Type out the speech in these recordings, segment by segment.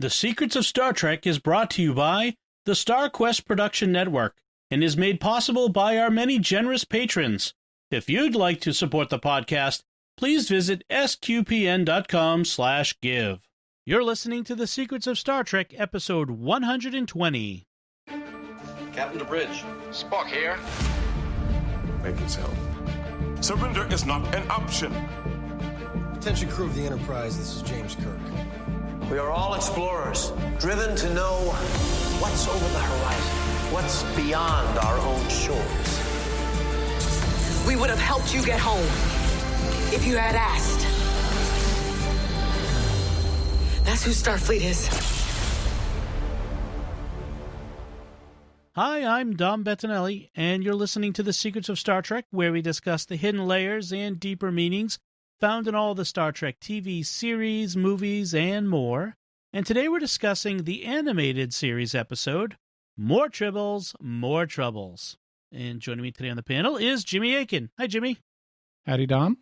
The Secrets of Star Trek is brought to you by the Star Quest Production Network and is made possible by our many generous patrons. If you'd like to support the podcast, please visit sqpn.com/give. You're listening to The Secrets of Star Trek, episode 120. Captain to bridge. Spock here. Make it so. Surrender is not an option. Attention crew of the Enterprise, this is James Kirk. We are all explorers, driven to know what's over the horizon, what's beyond our own shores. We would have helped you get home if you had asked. That's who Starfleet is. Hi, I'm Dom Bettinelli, and you're listening to The Secrets of Star Trek, where we discuss the hidden layers and deeper meanings found in all the Star Trek TV series, movies, and more. And today we're discussing the animated series episode, More Tribbles, More Troubles. And joining me today on the panel is Jimmy Akin. Hi, Jimmy. Howdy, Dom.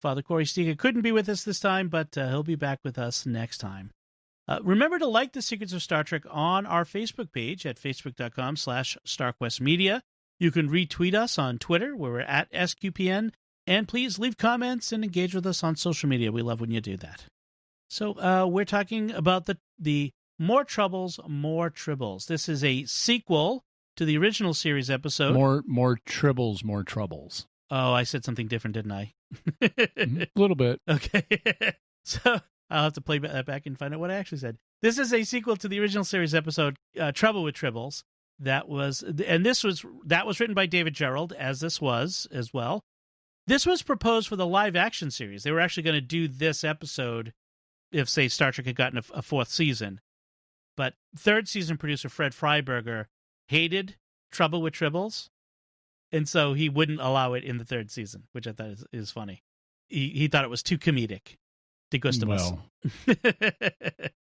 Father Corey Stiga couldn't be with us this time, but he'll be back with us next time. Remember to like The Secrets of Star Trek on our Facebook page at facebook.com/StarQuestMedia. You can retweet us on Twitter, where we're at SQPN. And please leave comments and engage with us on social media. We love when you do that. So we're talking about the More Troubles, More Tribbles. This is a sequel to the original series episode. More Tribbles, More Troubles. Oh, I said something different, didn't I? A little bit. Okay. So I'll have to play that back and find out what I actually said. This is a sequel to the original series episode, Trouble with Tribbles. That was written by David Gerrold, as this was as well. This was proposed for the live-action series. They were actually going to do this episode if, say, Star Trek had gotten a fourth season. But third-season producer Fred Freiberger hated Trouble with Tribbles, and so he wouldn't allow it in the third season, which I thought is funny. He thought it was too comedic. De gustibus. Well,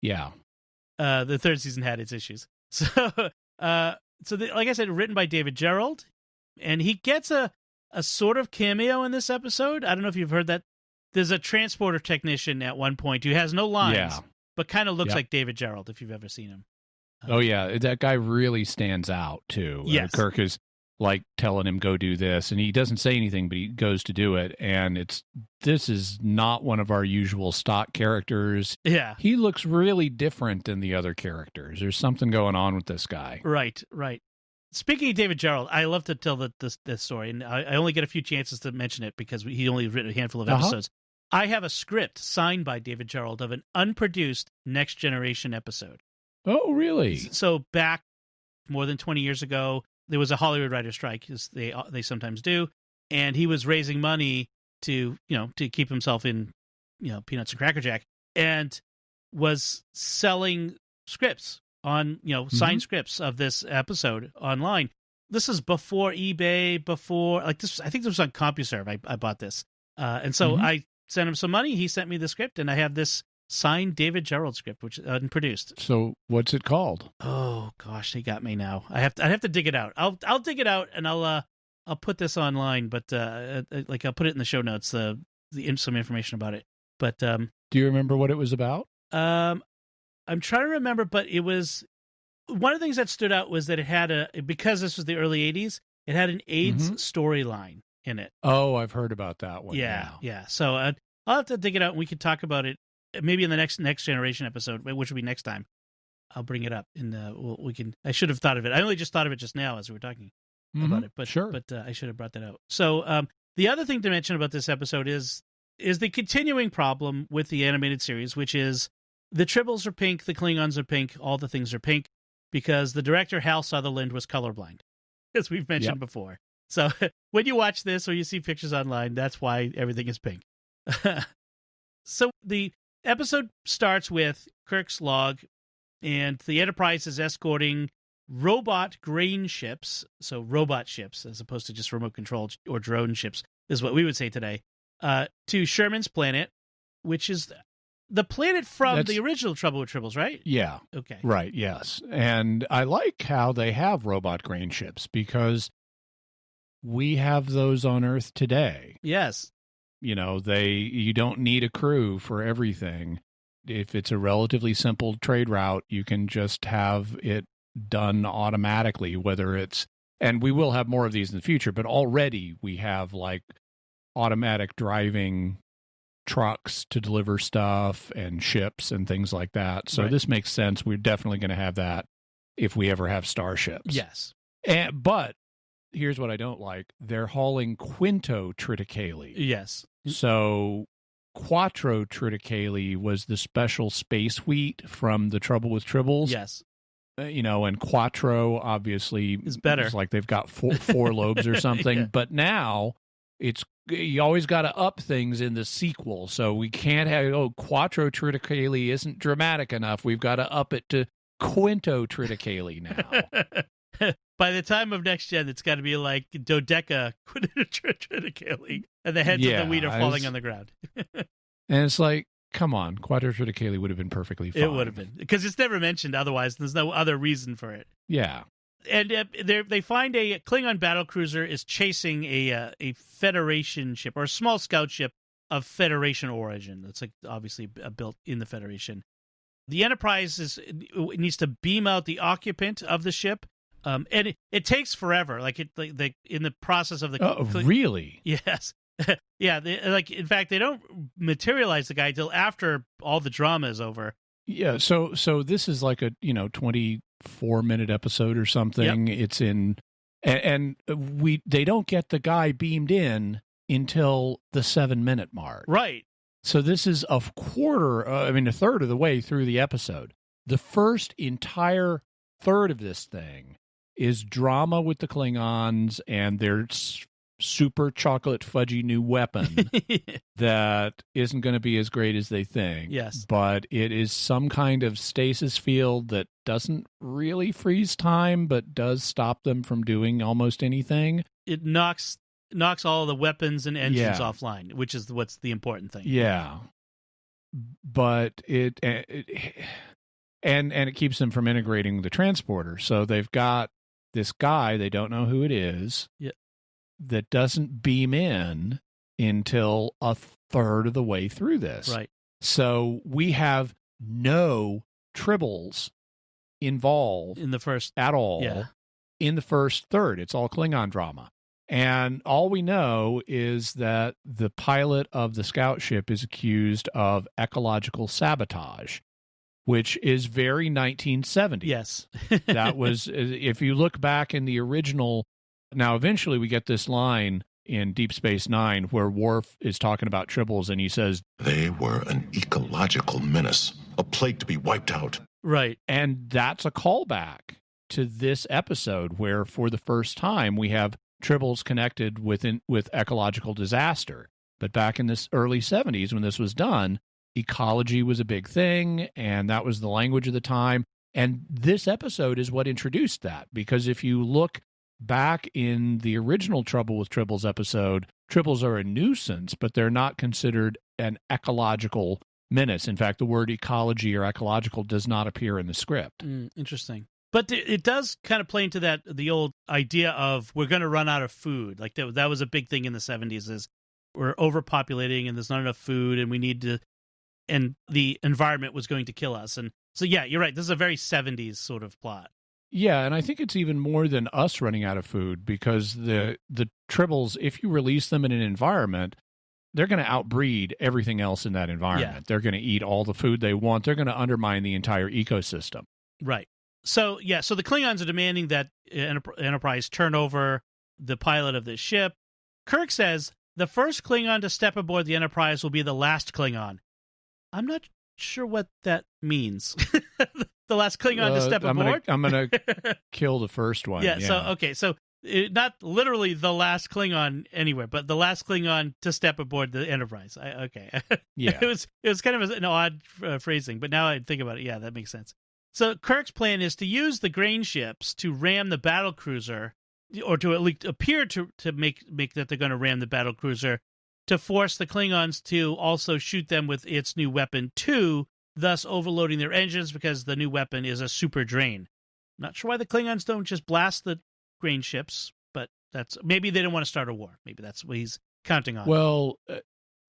yeah. The third season had its issues. Like I said, written by David Gerrold, and he gets a sort of cameo in this episode. I don't know if you've heard that. There's a transporter technician at one point who has no lines, but kind of looks like David Gerrold, if you've ever seen him. Oh, yeah. That guy really stands out, too. Yes. Kirk is, like, telling him, go do this, and he doesn't say anything, but he goes to do it, and this is not one of our usual stock characters. Yeah. He looks really different than the other characters. There's something going on with this guy. Right. Speaking of David Gerrold, I love to tell this story, and I only get a few chances to mention it because he only written a handful of episodes. I have a script signed by David Gerrold of an unproduced Next Generation episode. Oh, really? So back more than 20 years ago, there was a Hollywood writer's strike, as they sometimes do, and he was raising money to keep himself in peanuts and Cracker Jack, and was selling scripts on signed scripts of this episode online. This is before eBay, before this. I think this was on CompuServe. I bought this, and so I sent him some money. He sent me the script, and I have this signed David Gerrold script, which is unproduced. So what's it called? Oh gosh, they got me now. I have to dig it out. I'll dig it out, and I'll put this online. But I'll put it in the show notes. Some information about it. But do you remember what it was about? I'm trying to remember, but it was one of the things that stood out was that it had because this was the early 80s, it had an AIDS storyline in it. Oh, I've heard about that one. Yeah. So I'll have to dig it out, and we could talk about it maybe in the next Generation episode, which will be next time. I'll bring it up, and we can. I should have thought of it. I only just thought of it just now as we were talking about it, but sure. But I should have brought that out. So the other thing to mention about this episode is the continuing problem with the animated series, which is the Tribbles are pink, the Klingons are pink, all the things are pink, because the director, Hal Sutherland, was colorblind, as we've mentioned before. So when you watch this or you see pictures online, that's why everything is pink. So the episode starts with Kirk's log, and the Enterprise is escorting robot grain ships, so robot ships, as opposed to just remote controlled or drone ships, is what we would say today, to Sherman's planet, which is the planet from the original Trouble with Tribbles, right? Yeah. Okay. Right, yes. And I like how they have robot grain ships, because we have those on Earth today. Yes. You don't need a crew for everything. if it's a relatively simple trade route, you can just have it done automatically, whether it's, and we will have more of these in the future, but already we have like automatic driving trucks to deliver stuff and ships and things like that. So this makes sense. We're definitely going to have that if we ever have starships. Yes. But here's what I don't like. They're hauling quinto triticale. Yes. So quattro triticale was the special space wheat from the Trouble with Tribbles. Yes. And quattro obviously is better. It's like they've got four lobes or something. Yeah. But now you always got to up things in the sequel. So we can't have, quattro triticale isn't dramatic enough. We've got to up it to quinto triticale now. By the time of next gen, it's got to be like dodeca triticale, and the heads of the wheat are falling on the ground. And it's like, come on, quattro triticale would have been perfectly fine. It would have been, because it's never mentioned otherwise. There's no other reason for it. Yeah. And they find a Klingon battlecruiser is chasing a Federation ship, or a small scout ship of Federation origin. That's like obviously built in the Federation. The Enterprise needs to beam out the occupant of the ship, and it takes forever. Like in the process of the really? Yes. Yeah, in fact, they don't materialize the guy till after all the drama is over. Yeah, so this is like a 24-minute episode or something. Yep. It's in, and they don't get the guy beamed in until the 7-minute mark. Right. So this is a third of the way through the episode. The first entire third of this thing is drama with the Klingons and their super chocolate fudgy new weapon that isn't going to be as great as they think. Yes. But it is some kind of stasis field that doesn't really freeze time, but does stop them from doing almost anything. It knocks all of the weapons and engines offline, which is what's the important thing. Yeah. But it keeps them from integrating the transporter. So they've got this guy, they don't know who it is. Yeah. That doesn't beam in until a third of the way through this. Right. So we have no Tribbles involved in the first at all. Yeah. In the first third. It's all Klingon drama. And all we know is that the pilot of the scout ship is accused of ecological sabotage, which is very 1970. Yes. That was, if you look back in the original. Now, eventually we get this line in Deep Space Nine where Worf is talking about Tribbles and he says, "They were an ecological menace, a plague to be wiped out." Right. And that's a callback to this episode where for the first time we have Tribbles connected with ecological disaster. But back in this early 70s when this was done, ecology was a big thing and that was the language of the time. And this episode is what introduced that, because if you look back in the original Trouble with Tribbles episode, Tribbles are a nuisance, but they're not considered an ecological menace. In fact, the word ecology or ecological does not appear in the script. Interesting. But it does kind of play into the old idea of we're going to run out of food. Like that was a big thing in the 70s is we're overpopulating and there's not enough food and we need to, and the environment was going to kill us. And so, yeah, you're right. This is a very 70s sort of plot. Yeah, and I think it's even more than us running out of food, because the Tribbles, if you release them in an environment, they're going to outbreed everything else in that environment. Yeah. They're going to eat all the food they want. They're going to undermine the entire ecosystem. Right. So the Klingons are demanding that Enterprise turn over the pilot of this ship. Kirk says the first Klingon to step aboard the Enterprise will be the last Klingon. I'm not sure what that means. The last Klingon to step aboard? I'm going to kill the first one. Yeah. So not literally the last Klingon anywhere, but the last Klingon to step aboard the Enterprise. Yeah. It was kind of an odd phrasing, but now I think about it, yeah, that makes sense. So Kirk's plan is to use the grain ships to ram the battlecruiser, or to at least appear to make that they're going to ram the battlecruiser, to force the Klingons to also shoot them with its new weapon too, thus overloading their engines because the new weapon is a super drain. Not sure why the Klingons don't just blast the grain ships, but maybe they don't want to start a war. Maybe that's what he's counting on. Well,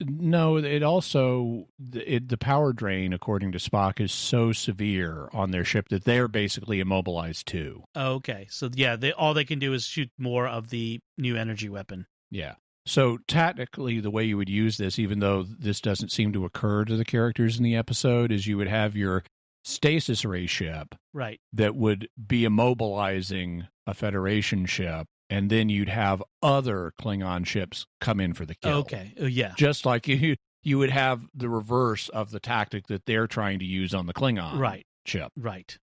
No, it also, the power drain, according to Spock, is so severe on their ship that they're basically immobilized too. Okay. So, yeah, all they can do is shoot more of the new energy weapon. Yeah. So technically, the way you would use this, even though this doesn't seem to occur to the characters in the episode, is you would have your stasis ray ship right that would be immobilizing a Federation ship, and then you'd have other Klingon ships come in for the kill. Okay. Yeah. Just like you would have the reverse of the tactic that they're trying to use on the Klingon ship. Right.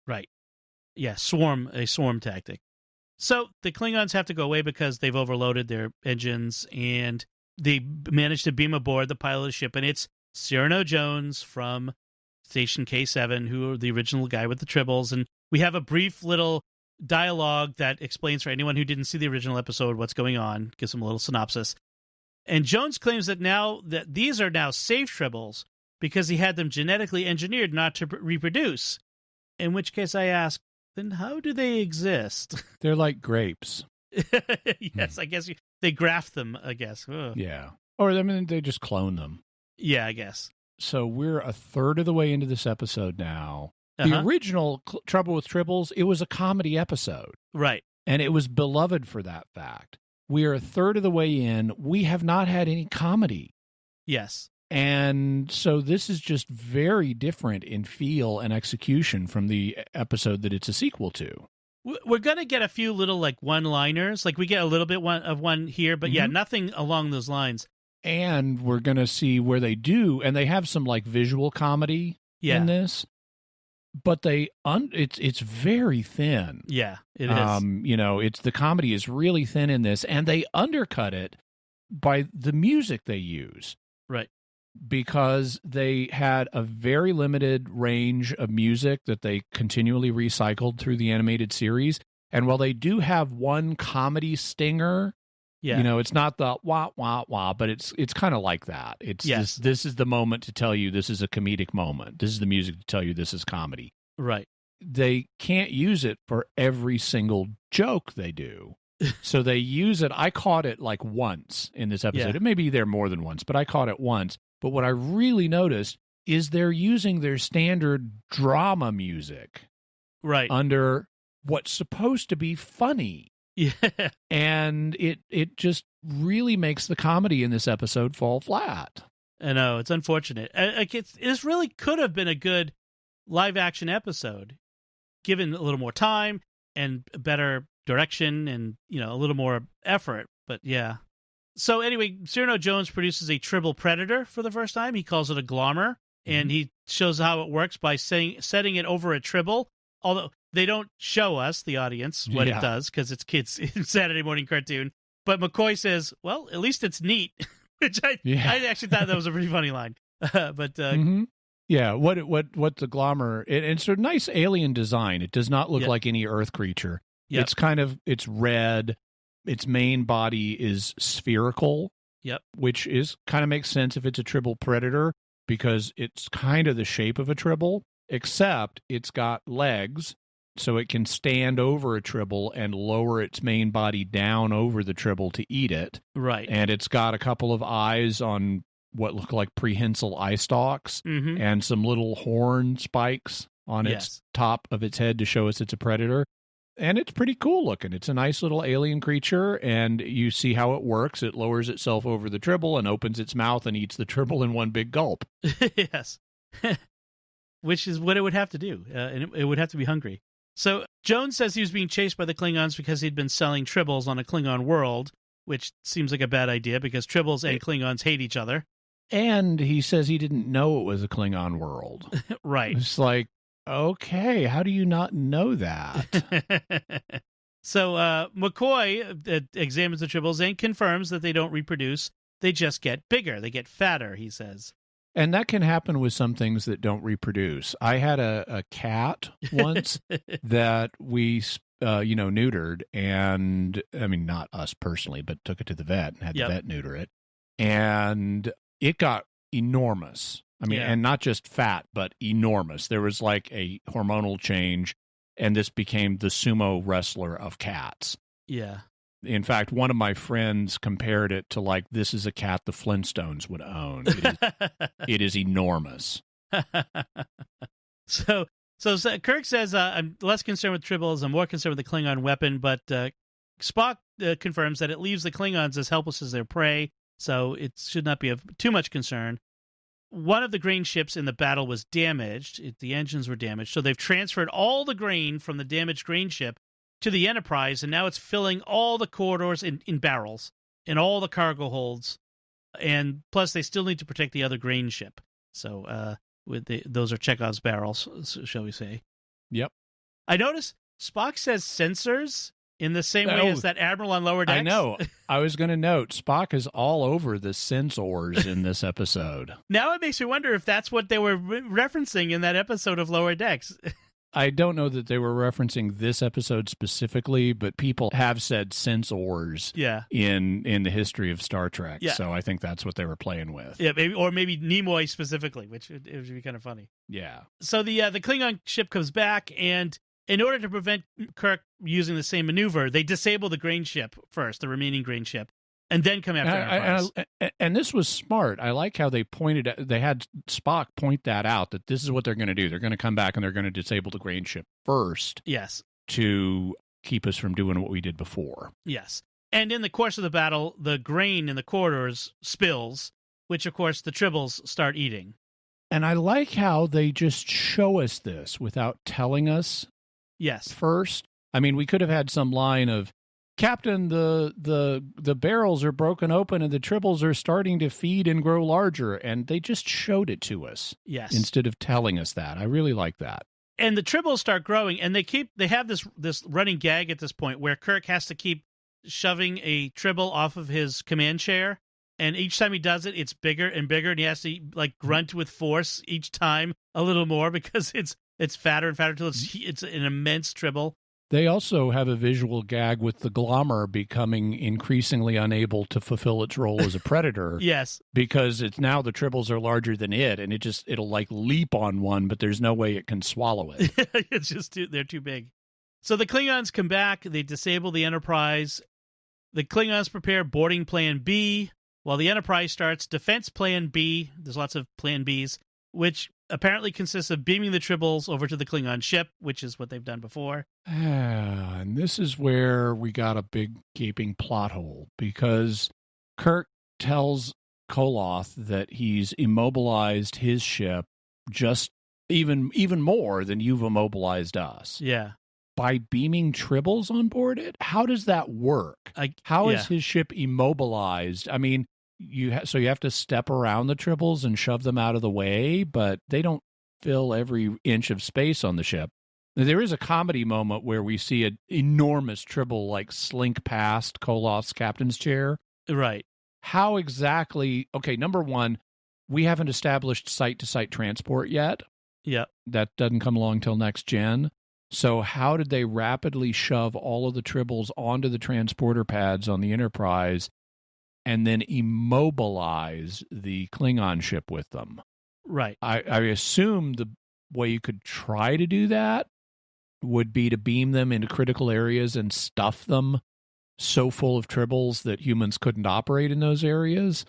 Yeah, a swarm tactic. So the Klingons have to go away because they've overloaded their engines, and they manage to beam aboard the pilot of the ship, and it's Cyrano Jones from Station K7, who are the original guy with the Tribbles, and we have a brief little dialogue that explains for anyone who didn't see the original episode what's going on, gives them a little synopsis. And Jones claims that these are now safe Tribbles because he had them genetically engineered not to reproduce. In which case I ask, then how do they exist? They're like grapes. Yes, I guess they graft them, I guess. Ugh. Yeah. Or, I mean, they just clone them. Yeah, I guess. So we're a third of the way into this episode now. The original Trouble with Tribbles, it was a comedy episode. Right. And it was beloved for that fact. We are a third of the way in. We have not had any comedy. Yes. And so this is just very different in feel and execution from the episode that it's a sequel to. We're going to get a few little like one-liners. Like we get a little bit of one here, but yeah, nothing along those lines. And we're going to see where they do, and they have some like visual comedy in this, but it's very thin. Yeah, it is. It's the comedy is really thin in this, and they undercut it by the music they use. Right. Because they had a very limited range of music that they continually recycled through the animated series. And while they do have one comedy stinger, it's not the wah, wah, wah, but it's kind of like that. It's this is the moment to tell you this is a comedic moment. This is the music to tell you this is comedy. Right. They can't use it for every single joke they do. So they use it. I caught it like once in this episode. It may be there more than once, but I caught it once. But what I really noticed is they're using their standard drama music under what's supposed to be funny. Yeah. And it just really makes the comedy in this episode fall flat. I know. It's unfortunate. This really could have been a good live-action episode, given a little more time and better direction and, a little more effort. But yeah. So anyway, Cyrano Jones produces a Tribble Predator for the first time. He calls it a glommer, and he shows how it works by setting it over a Tribble, although they don't show us, the audience, what it does, because it's kids' Saturday morning cartoon. But McCoy says, well, at least it's neat, which I actually thought that was a pretty funny line. Yeah, what the glommer, it's a nice alien design. It does not look like any Earth creature. Yep. It's red. Its main body is spherical, which kind of makes sense if it's a Tribble Predator, because it's kind of the shape of a Tribble, except it's got legs, so it can stand over a Tribble and lower its main body down over the Tribble to eat it. Right. And it's got a couple of eyes on what look like prehensile eye stalks and some little horn spikes on its top of its head to show us it's a predator. And it's pretty cool looking. It's a nice little alien creature, and you see how it works. It lowers itself over the Tribble and opens its mouth and eats the Tribble in one big gulp. Yes. Which is what it would have to do. And it would have to be hungry. So Jones says he was being chased by the Klingons because he'd been selling Tribbles on a Klingon world, which seems like a bad idea because Tribbles and Klingons hate each other. And he says he didn't know it was a Klingon world. Right. It's like, okay, how do you not know that? So McCoy examines the Tribbles and confirms that they don't reproduce. They just get bigger. They get fatter, he says. And that can happen with some things that don't reproduce. I had a cat once that we, neutered. And, I mean, not us personally, but took it to the vet and had the vet neuter it. And it got enormous. I mean, and not just fat, but enormous. There was like a hormonal change, and this became the sumo wrestler of cats. Yeah. In fact, one of my friends compared it to like, this is a cat the Flintstones would own. It is enormous. So Kirk says, I'm less concerned with Tribbles. I'm more concerned with the Klingon weapon, but Spock confirms that it leaves the Klingons as helpless as their prey, so it should not be of too much concern. One of the grain ships in the battle was damaged. The engines were damaged, so they've transferred all the grain from the damaged grain ship to the Enterprise, and now it's filling all the corridors in barrels and all the cargo holds, and plus they still need to protect the other grain ship. So those are Chekhov's barrels, shall we say. Yep. I noticed Spock says sensors in the same way as that Admiral on Lower Decks. I know. I was going to note, Spock is all over the sensors in this episode. Now it makes me wonder if that's what they were referencing in that episode of Lower Decks. I don't know that they were referencing this episode specifically, but people have said sensors in the history of Star Trek. Yeah. So I think that's what they were playing with. Yeah, maybe Nimoy specifically, which it would be kind of funny. Yeah. So the Klingon ship comes back, and in order to prevent Kirk using the same maneuver, they disable the grain ship first, the remaining grain ship, and then come after Enterprise. And this was smart. I like how they had Spock point that out, that this is what they're going to do. They're going to come back and they're going to disable the grain ship first. Yes. To keep us from doing what we did before. Yes. And in the course of the battle, the grain in the corridors spills, which, of course, the Tribbles start eating. And I like how they just show us this without telling us. Yes. First. I mean, we could have had some line of, Captain, the barrels are broken open and the Tribbles are starting to feed and grow larger, and they just showed it to us. Yes. Instead of telling us that. I really like that. And the Tribbles start growing, and they have this running gag at this point where Kirk has to keep shoving a Tribble off of his command chair, and each time he does it, it's bigger and bigger, and he has to like grunt with force each time a little more because it's fatter and fatter until it's an immense Tribble. They also have a visual gag with the glommer becoming increasingly unable to fulfill its role as a predator. Yes. Because it's now the Tribbles are larger than it, and it'll like leap on one, but there's no way it can swallow it. It's just they're too big. So the Klingons come back, they disable the Enterprise. The Klingons prepare boarding plan B, while the Enterprise starts defense plan B. There's lots of plan Bs, which apparently consists of beaming the Tribbles over to the Klingon ship, which is what they've done before. And this is where we got a big gaping plot hole, because Kirk tells Koloth that he's immobilized his ship just even more than you've immobilized us. Yeah. By beaming Tribbles on board it? How does that work? How is his ship immobilized? I mean, you have to step around the Tribbles and shove them out of the way, but they don't fill every inch of space on the ship. There is a comedy moment where we see an enormous Tribble like slink past Koloth's captain's chair. Right. How exactly? Okay, number one, we haven't established site-to-site transport yet. Yeah. That doesn't come along till next gen. So how did they rapidly shove all of the Tribbles onto the transporter pads on the Enterprise and then immobilize the Klingon ship with them? Right. I assume the way you could try to do that would be to beam them into critical areas and stuff them so full of Tribbles that humans couldn't operate in those areas.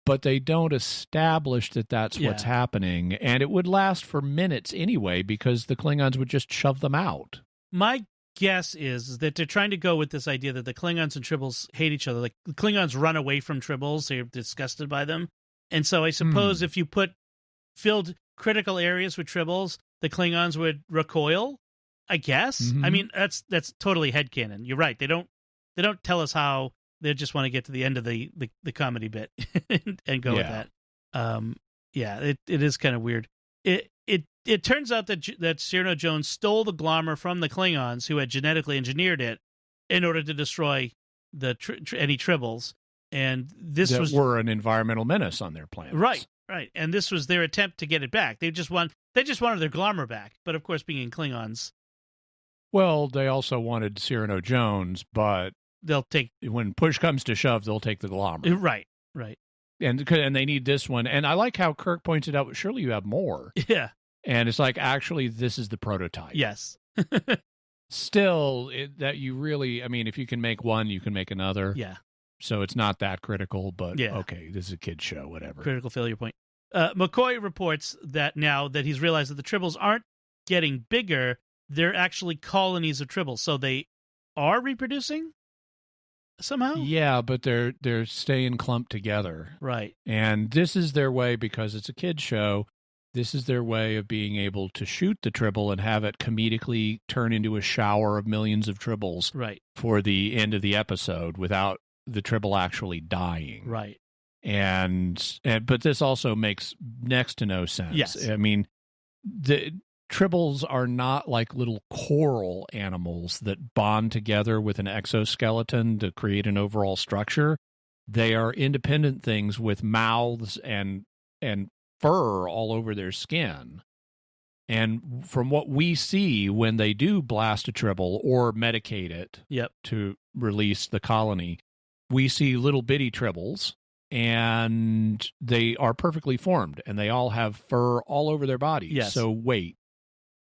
But they don't establish that that's what's happening. And it would last for minutes anyway, because the Klingons would just shove them out. My guess is that they're trying to go with this idea that the Klingons and Tribbles hate each other. Like, the Klingons run away from Tribbles. They're disgusted by them. And so I suppose if you filled critical areas with Tribbles, the Klingons would recoil, I guess. Mm-hmm. I mean, that's totally headcanon. You're right. They don't tell us how. They just want to get to the end of the comedy bit and go with that. It is kind of weird. It turns out that Cyrano Jones stole the glommer from the Klingons, who had genetically engineered it in order to destroy any Tribbles, and this were an environmental menace on their planet. Right. And this was their attempt to get it back. They just wanted their glommer back, but of course, being Klingons. Well, they also wanted Cyrano Jones, but they'll take, when push comes to shove, they'll take the glommer. Right. And they need this one. And I like how Kirk pointed out, surely you have more. Yeah. And it's like, actually, this is the prototype. Yes. still, that you really, I mean, if you can make one, you can make another. Yeah. So it's not that critical, but Yeah. okay, this is a kid's show, whatever. Critical failure point. McCoy reports that now that he's realized that the Tribbles aren't getting bigger, they're actually colonies of Tribbles. So they are reproducing somehow? Yeah, but they're staying clumped together. Right. And this is their way, because it's a kid's show, this is their way of being able to shoot the Tribble and have it comedically turn into a shower of millions of Tribbles Right. for the end of the episode without the Tribble actually dying. Right. But this also makes next to no sense. Yes. I mean, the Tribbles are not like little coral animals that bond together with an exoskeleton to create an overall structure. They are independent things with mouths and fur all over their skin. And from what we see when they do blast a Tribble or medicate it to release the colony, we see little bitty Tribbles, and they are perfectly formed, and they all have fur all over their bodies. Yes. So wait,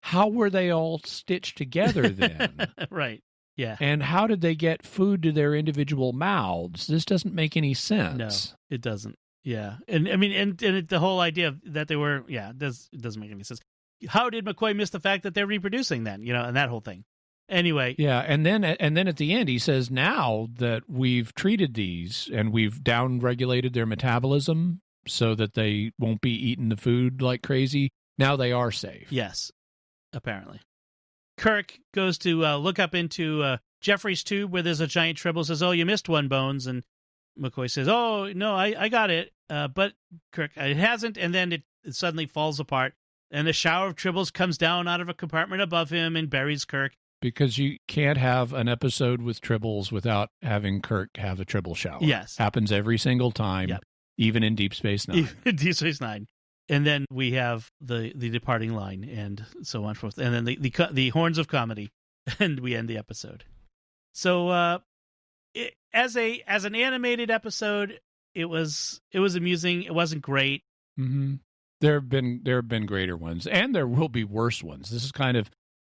how were they all stitched together then? Right. Yeah. And how did they get food to their individual mouths? This doesn't make any sense. No, it doesn't. Yeah. And I mean, and the whole idea that they were, it doesn't make any sense. How did McCoy miss the fact that they're reproducing then, and that whole thing? Anyway. Yeah, and then at the end he says, now that we've treated these and we've down-regulated their metabolism so that they won't be eating the food like crazy, now they are safe. Yes, apparently. Kirk goes to look up into Jeffrey's tube where there's a giant Tribble, says, "Oh, you missed one, Bones." And McCoy says, "Oh, no, I got it." But Kirk, it hasn't, and then it suddenly falls apart. And a shower of Tribbles comes down out of a compartment above him and buries Kirk. Because you can't have an episode with Tribbles without having Kirk have a Tribble shower. Yes. Happens every single time, even in Deep Space Nine. Deep Space Nine. And then we have the departing line and so on and forth. And then the horns of comedy. And we end the episode. So as an animated episode, it was amusing. It wasn't great. Mm-hmm. There have been greater ones, and there will be worse ones.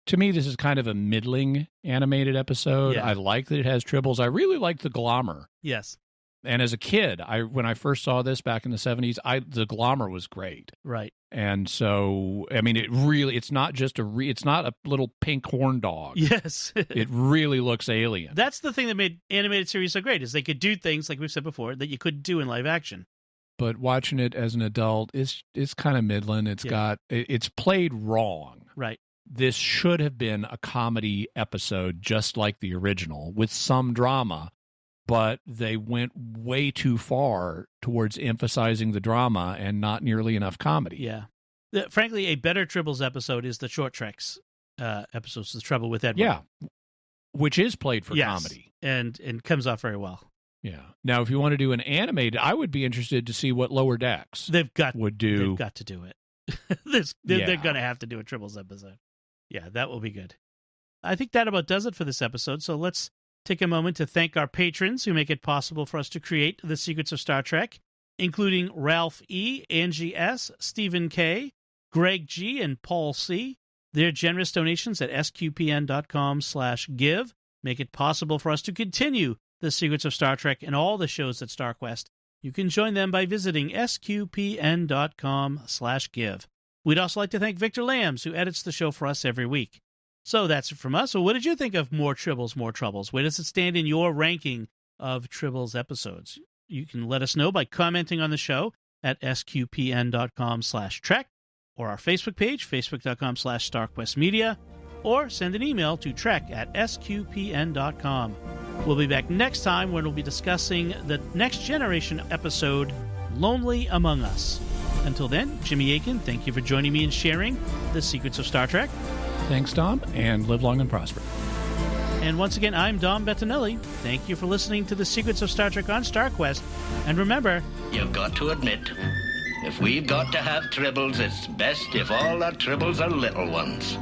To me, this is kind of a middling animated episode. Yeah. I like that it has Tribbles. I really like the glommer. Yes. And as a kid, when I first saw this back in the 70s, the glommer was great. Right. And so, I mean, it's not just it's not a little pink horn dog. Yes. It really looks alien. That's the thing that made animated series so great, is they could do things, like we've said before, that you couldn't do in live action. But watching it as an adult, it's kind of middling. It's played wrong. Right. This should have been a comedy episode just like the original with some drama, but they went way too far towards emphasizing the drama and not nearly enough comedy. Yeah. Frankly, a better Tribbles episode is the Short Treks episodes, The Trouble with Edward. Yeah, which is played for comedy. And comes off very well. Yeah. Now, if you want to do an animated, I would be interested to see what Lower Decks would do. They've got to do it. They're going to have to do a Tribbles episode. Yeah, that will be good. I think that about does it for this episode. So let's take a moment to thank our patrons who make it possible for us to create The Secrets of Star Trek, including Ralph E., Angie S., Stephen K., Greg G., and Paul C. Their generous donations at sqpn.com/give make it possible for us to continue The Secrets of Star Trek and all the shows at StarQuest. You can join them by visiting sqpn.com/give. We'd also like to thank Victor Lambs, who edits the show for us every week. So that's it from us. So what did you think of More Tribbles, More Troubles? Where does it stand in your ranking of Tribbles episodes? You can let us know by commenting on the show at sqpn.com/trek, or our Facebook page, facebook.com/StarQuestMedia, or send an email to trek@sqpn.com. We'll be back next time when we'll be discussing the Next Generation episode, Lonely Among Us. Until then, Jimmy Akin, thank you for joining me and sharing The Secrets of Star Trek. Thanks, Dom, and live long and prosper. And once again, I'm Dom Bettinelli. Thank you for listening to The Secrets of Star Trek on StarQuest. And remember, you've got to admit, if we've got to have Tribbles, it's best if all our Tribbles are little ones.